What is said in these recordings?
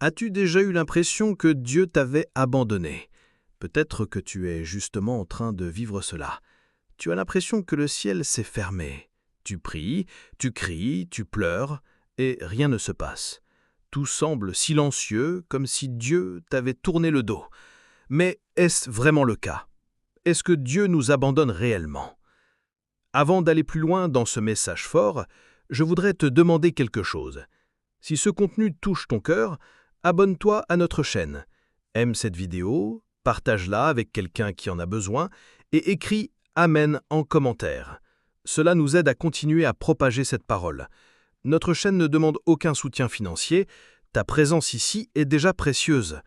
As-tu déjà eu l'impression que Dieu t'avait abandonné? Peut-être que tu es justement en train de vivre cela. Tu as l'impression que le ciel s'est fermé. Tu pries, tu cries, tu pleures, et rien ne se passe. Tout semble silencieux, comme si Dieu t'avait tourné le dos. Mais est-ce vraiment le cas? Est-ce que Dieu nous abandonne réellement? Avant d'aller plus loin dans ce message fort, je voudrais te demander quelque chose. Si ce contenu touche ton cœur, abonne-toi à notre chaîne. Aime cette vidéo, partage-la avec quelqu'un qui en a besoin et écris « Amen » en commentaire. Cela nous aide à continuer à propager cette parole. Notre chaîne ne demande aucun soutien financier. Ta présence ici est déjà précieuse.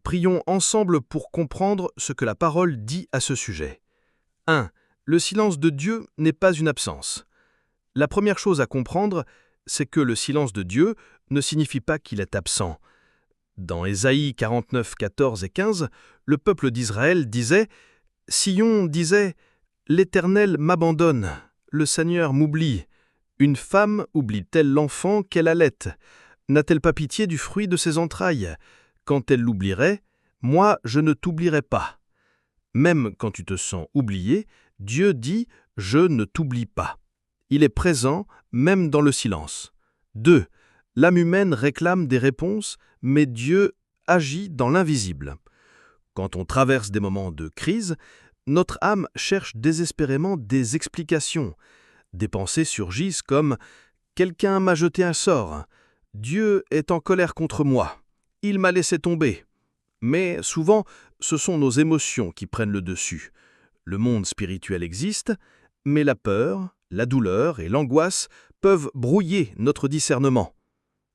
Prions ensemble pour comprendre ce que la parole dit à ce sujet. 1. Le silence de Dieu n'est pas une absence. La première chose à comprendre, c'est que le silence de Dieu ne signifie pas qu'il est absent. Dans Ésaïe 49, 14 et 15, le peuple d'Israël disait « Sion disait « L'Éternel m'abandonne, le Seigneur m'oublie. Une femme oublie-t-elle l'enfant qu'elle allait? N'a-t-elle pas pitié du fruit de ses entrailles? Quand elle l'oublierait, moi je ne t'oublierai pas. » Même quand tu te sens oublié, Dieu dit « Je ne t'oublie pas ». Il est présent, même dans le silence. 2. L'âme humaine réclame des réponses, mais Dieu agit dans l'invisible. Quand on traverse des moments de crise, notre âme cherche désespérément des explications. Des pensées surgissent comme « Quelqu'un m'a jeté un sort »,« Dieu est en colère contre moi »,« Il m'a laissé tomber ». Mais souvent, ce sont nos émotions qui prennent le dessus. Le monde spirituel existe, mais la peur, la douleur et l'angoisse peuvent brouiller notre discernement.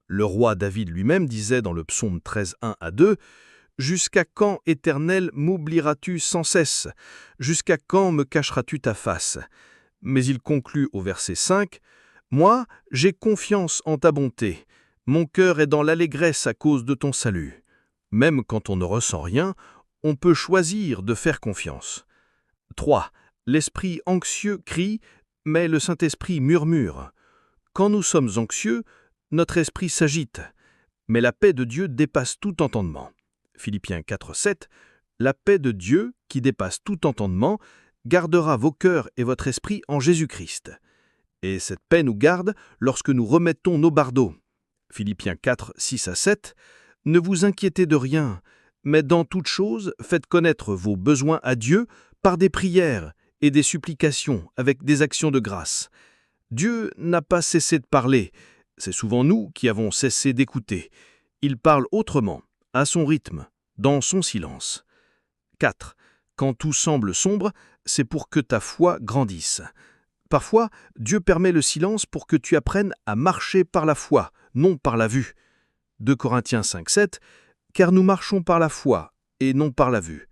Le roi David lui-même disait dans le psaume 13, 1 à 2 « Jusqu'à quand, Éternel, m'oublieras-tu sans cesse? Jusqu'à quand me cacheras-tu ta face ?» Mais il conclut au verset 5 « Moi, j'ai confiance en ta bonté. Mon cœur est dans l'allégresse à cause de ton salut. » Même quand on ne ressent rien, on peut choisir de faire confiance. 3. L'esprit anxieux crie, mais le Saint-Esprit murmure. Quand nous sommes anxieux, notre esprit s'agite, mais la paix de Dieu dépasse tout entendement. Philippiens 4, 7. La paix de Dieu, qui dépasse tout entendement, gardera vos cœurs et votre esprit en Jésus-Christ. Et cette paix nous garde lorsque nous remettons nos bardeaux. Philippiens 4, 6 à 7. Ne vous inquiétez de rien, mais dans toute chose, faites connaître vos besoins à Dieu par des prières et des supplications avec des actions de grâce. Dieu n'a pas cessé de parler, c'est souvent nous qui avons cessé d'écouter. Il parle autrement, à son rythme, dans son silence. 4. Quand tout semble sombre, c'est pour que ta foi grandisse. Parfois, Dieu permet le silence pour que tu apprennes à marcher par la foi, non par la vue. 2 Corinthiens 5, 7. Car nous marchons par la foi et non par la vue.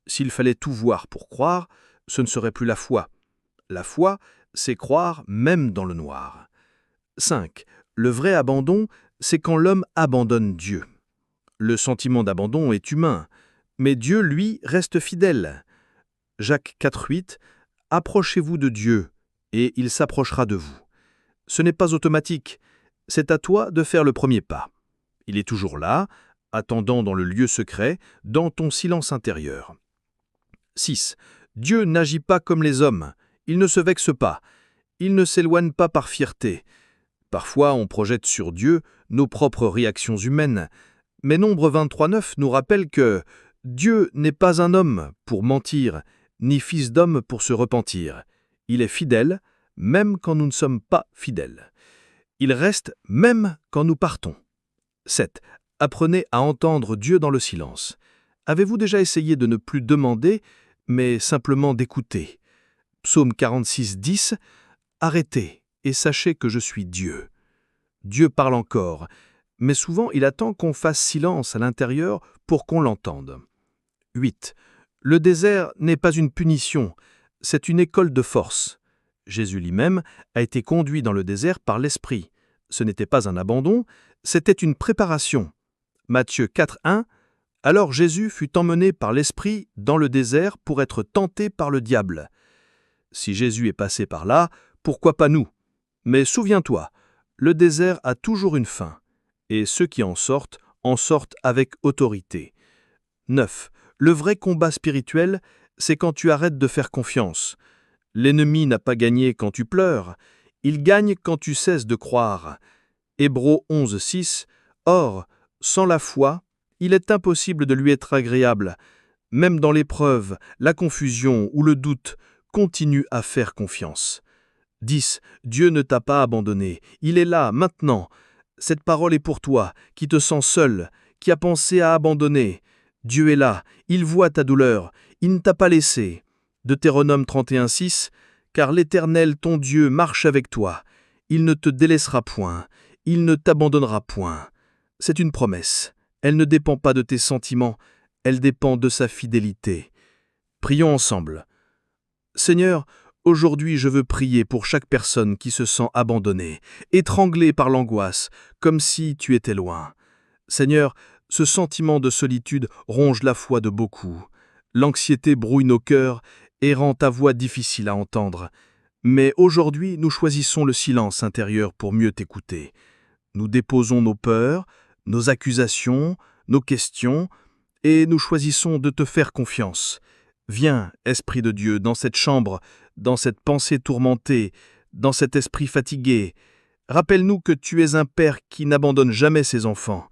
S'il fallait tout voir pour croire, ce ne serait plus la foi. La foi, c'est croire même dans le noir. 5. Le vrai abandon, c'est quand l'homme abandonne Dieu. Le sentiment d'abandon est humain, mais Dieu, lui, reste fidèle. Jacques 4, 8. Approchez-vous de Dieu, et il s'approchera de vous. Ce n'est pas automatique, c'est à toi de faire le premier pas. Il est toujours là, attendant dans le lieu secret, dans ton silence intérieur. 6. Dieu n'agit pas comme les hommes, il ne se vexe pas, il ne s'éloigne pas par fierté. Parfois, on projette sur Dieu nos propres réactions humaines, mais Nombre 23, 9 nous rappelle que Dieu n'est pas un homme pour mentir, ni fils d'homme pour se repentir. Il est fidèle, même quand nous ne sommes pas fidèles. Il reste même quand nous partons. 7. Apprenez à entendre Dieu dans le silence. Avez-vous déjà essayé de ne plus demander, mais simplement d'écouter? Psaume 46, 10. Arrêtez et sachez que je suis Dieu. Dieu parle encore, mais souvent il attend qu'on fasse silence à l'intérieur pour qu'on l'entende. 8. Le désert n'est pas une punition, c'est une école de force. Jésus lui-même a été conduit dans le désert par l'Esprit. Ce n'était pas un abandon, c'était une préparation. Matthieu 4, 1. Alors Jésus fut emmené par l'Esprit dans le désert pour être tenté par le diable. Si Jésus est passé par là, pourquoi pas nous? Mais souviens-toi, le désert a toujours une fin, et ceux qui en sortent en sortent avec autorité. 9. Le vrai combat spirituel, c'est quand tu arrêtes de faire confiance. L'ennemi n'a pas gagné quand tu pleures, il gagne quand tu cesses de croire. Hébreux 11:6. Or, sans la foi, il est impossible de lui être agréable. Même dans l'épreuve, la confusion ou le doute, continue à faire confiance. 10. Dieu ne t'a pas abandonné. Il est là, maintenant. Cette parole est pour toi, qui te sens seul, qui a pensé à abandonner. Dieu est là, il voit ta douleur, il ne t'a pas laissé. Deutéronome 31:6. Car l'Éternel, ton Dieu, marche avec toi. Il ne te délaissera point, il ne t'abandonnera point. C'est une promesse. Elle ne dépend pas de tes sentiments, elle dépend de sa fidélité. Prions ensemble. Seigneur, aujourd'hui je veux prier pour chaque personne qui se sent abandonnée, étranglée par l'angoisse, comme si tu étais loin. Seigneur, ce sentiment de solitude ronge la foi de beaucoup. L'anxiété brouille nos cœurs et rend ta voix difficile à entendre. Mais aujourd'hui, nous choisissons le silence intérieur pour mieux t'écouter. Nous déposons nos peurs, nos accusations, nos questions, et nous choisissons de te faire confiance. Viens, Esprit de Dieu, dans cette chambre, dans cette pensée tourmentée, dans cet esprit fatigué. Rappelle-nous que tu es un Père qui n'abandonne jamais ses enfants.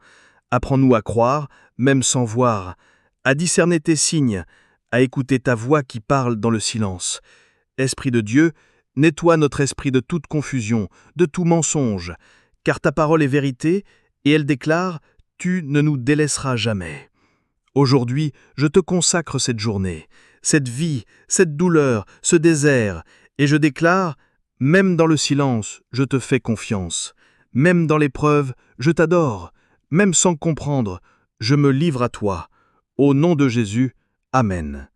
Apprends-nous à croire, même sans voir, à discerner tes signes, à écouter ta voix qui parle dans le silence. Esprit de Dieu, nettoie notre esprit de toute confusion, de tout mensonge, car ta parole est vérité, et elle déclare « Tu ne nous délaisseras jamais ». Aujourd'hui, je te consacre cette journée, cette vie, cette douleur, ce désert, et je déclare « Même dans le silence, je te fais confiance. Même dans l'épreuve, je t'adore. Même sans comprendre, je me livre à toi. Au nom de Jésus, Amen.